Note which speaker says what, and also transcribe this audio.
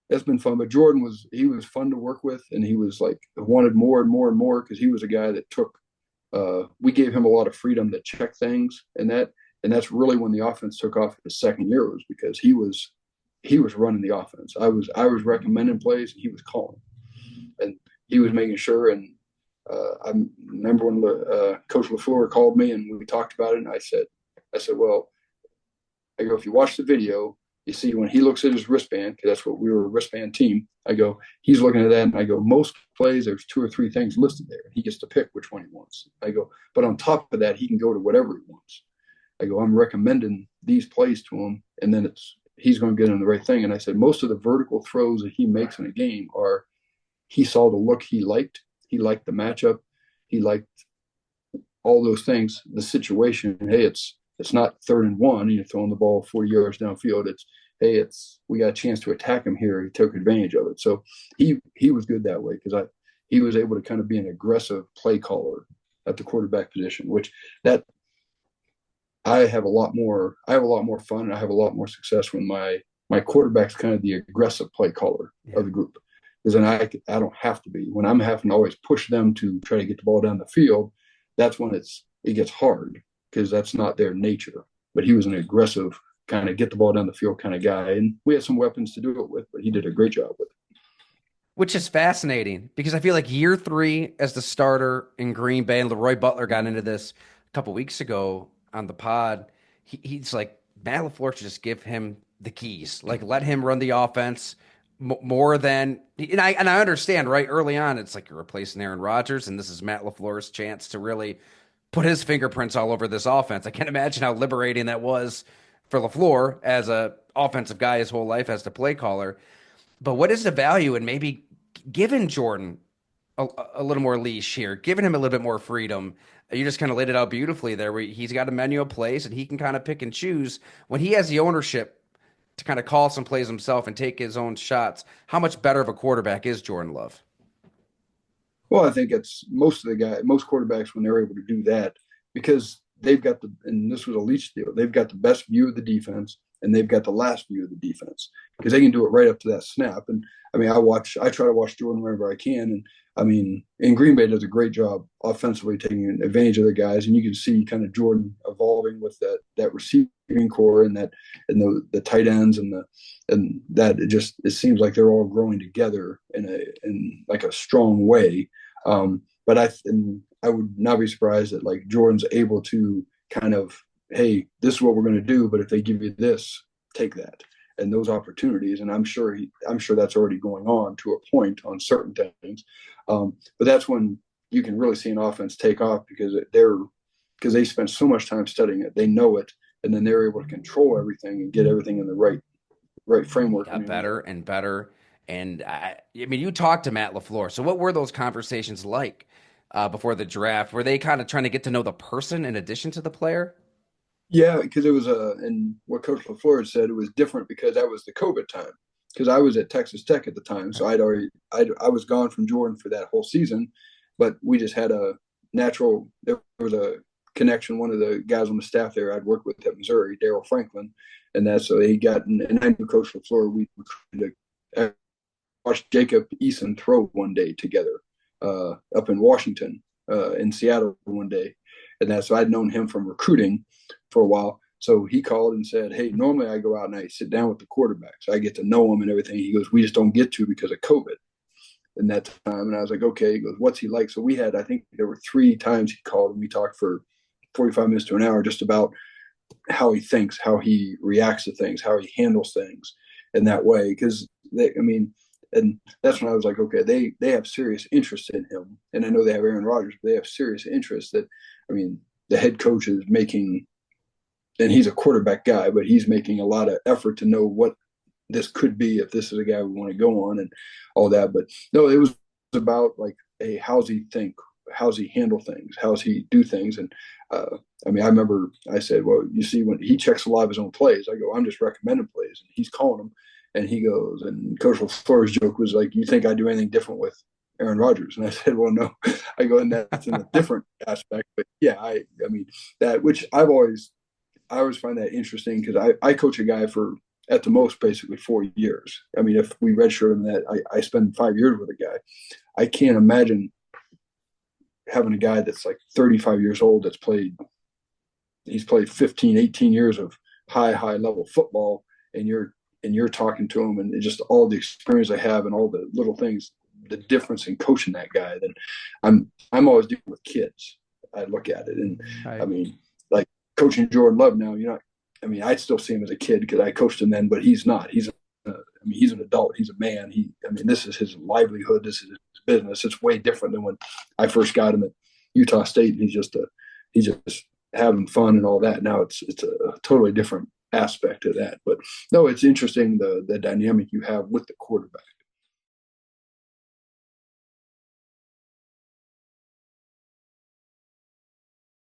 Speaker 1: it's been fun. But he was fun to work with, and he was like wanted more and more and more because he was a guy that took. We gave him a lot of freedom to check things, and that's really when the offense took off his second year was because he was running the offense. I was recommending plays, and he was calling, and he was making sure. And I remember when Coach LaFleur called me and we talked about it, and I said, well, I go, if you watch the video, you see when he looks at his wristband, because that's what we were a wristband team. I go, he's looking at that, and I go, most plays, there's two or three things listed there. He gets to pick which one he wants. I go, but on top of that, he can go to whatever he wants. I go, I'm recommending these plays to him, and then he's going to get him the right thing. And I said, most of the vertical throws that he makes in a game are he saw the look he liked the matchup, he liked all those things, the situation. Hey, it's not 3rd and 1, you're throwing the ball 40 yards downfield. It's hey, we got a chance to attack him here. He took advantage of it. So he was good that way because he was able to kind of be an aggressive play caller at the quarterback position, which that I have a lot more fun and I have a lot more success when my quarterback's kind of the aggressive play caller of the group. Because then I don't have to be. When I'm having to always push them to try to get the ball down the field, that's when it gets hard because that's not their nature. But he was an aggressive kind of get the ball down the field kind of guy. And we had some weapons to do it with, but he did a great job with it.
Speaker 2: Which is fascinating because I feel like year 3 as the starter in Green Bay, and Leroy Butler got into this a couple weeks ago on the pod. He's like, Matt LaFleur should just give him the keys, like let him run the offense more than. And I understand, right? Early on, it's like you're replacing Aaron Rodgers, and this is Matt LaFleur's chance to really put his fingerprints all over this offense. I can't imagine how liberating that was for LaFleur as a offensive guy his whole life as the play caller. But what is the value in maybe giving Jordan a little more leash here, giving him a little bit more freedom? You just kind of laid it out beautifully there, where he's got a menu of plays and he can kind of pick and choose when he has the ownership to kind of call some plays himself and take his own shots. How much better of a quarterback is Jordan Love?
Speaker 1: Well, I think it's most quarterbacks when they're able to do that because and this was a Leach deal, they've got the best view of the defense and they've got the last view of the defense because they can do it right up to that snap. And I mean, I try to watch Jordan whenever I can. And I mean, in Green Bay does a great job offensively taking advantage of the guys. And you can see kind of Jordan evolving with that receiving core and the tight ends and that it seems like they're all growing together in like a strong way. But I would not be surprised that like Jordan's able to kind of, hey, this is what we're going to do, but if they give you this, take that and those opportunities. And I'm sure that's already going on to a point on certain things. But that's when you can really see an offense take off because they spend so much time studying it, they know it, and then they're able to control everything and get everything in the right
Speaker 2: He
Speaker 1: framework. I
Speaker 2: got
Speaker 1: mean,
Speaker 2: better and better. And I mean, you talked to Matt LaFleur. So what were those conversations like before the draft? Were they kind of trying to get to know the person in addition to the player?
Speaker 1: yeah, because it was and what Coach LaFleur had said, it was different because that was the COVID time. Because I was at Texas Tech at the time, so I was gone from Jordan for that whole season, but we just had there was a connection. One of the guys on the staff there I'd worked with at Missouri, Daryl Franklin, and that's so he got and I knew Coach LaFleur. We recruited watched Jacob Eason throw one day together up in Washington, in Seattle one day, and that's so I'd known him from recruiting for a while. So he called and said, "Hey, normally I go out and I sit down with the quarterback, so I get to know him and everything." He goes, "We just don't get to because of COVID." In that time, and I was like, "Okay." He goes, "What's he like?" So I think there were 3 times he called, and we talked for 45 minutes to an hour just about how he thinks, how he reacts to things, how he handles things in that way. Because and that's when I was like, okay, they have serious interest in him, and I know they have Aaron Rodgers, but they have serious interest that, I mean, the head coach is making, and he's a quarterback guy, but he's making a lot of effort to know what this could be if this is a guy we want to go on and all that. But no, it was about like, hey, how's he think? How's he handle things? How's he do things? And I mean, I remember I said, well, you see, when he checks a lot of his own plays, I go, I'm just recommending plays, and he's calling them. And he goes, and Coach LaFleur's joke was like, you think I do anything different with Aaron Rodgers? And I said, well, no. I go, and that's in a different aspect. But yeah, I mean that, which I always find that interesting because I coach a guy for at the most basically 4 years. I mean, if we redshirt him, that I spend 5 years with a guy. I can't imagine having a guy that's like 35 years old he's played 15, 18 years of high level football, and you're talking to him, and just all the experience I have and all the little things, the difference in coaching that guy. Then I'm always dealing with kids. I look at it, and I
Speaker 2: Right.
Speaker 1: mean, like coaching Jordan Love now, you're not. I mean, I still see him as a kid because I coached him then, but he's not. I mean, he's an adult. He's a man. I mean, this is his livelihood. This is his business. It's way different than when I first got him at Utah State, and he's just having fun and all that. Now it's a totally different aspect of that. But no, it's interesting the dynamic you have with the quarterback.